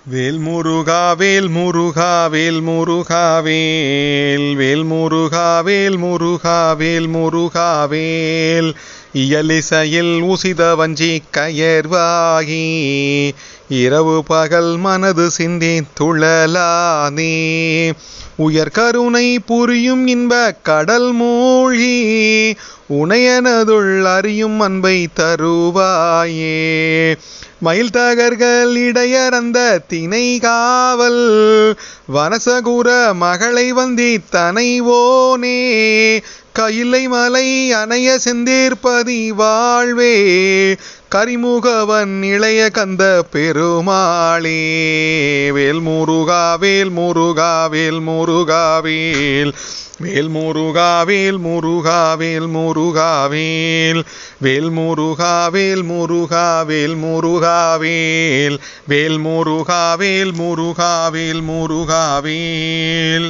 வேல் முருகா வேல் முருகா வேல் முருகா வேல் வேல் முருகா வேல் முருகா வேல் முருகா வேல் இயலிசையில் உசித வஞ்சி கயர்வாகி இரவு பகல் மனது சிந்தி துழலானே உயர் கருணை புரியும் இன்ப கடல் மூழ்கி உனையனதுள் அறியும் அன்பை தருவாயே மயில் தகர்கள் இடையறந்த தினை காவல் வனசகுர மகளை வந்தி தனைவோனே கையிலை மலை அணைய செந்தேர்பதி வாழ்வே கரிமுகவன் இளைய கந்த பெருமாளே வேல் முருகா வேல் முருகா வேல் முருகா வேல் வேல் முருகா வேல் முருகா வேல் முருகா வேல் வேல் முருகா வேல் முருகா வேல் முருகா வேல் வேல் முருகா வேல் முருகா வேல் முருகா வேல்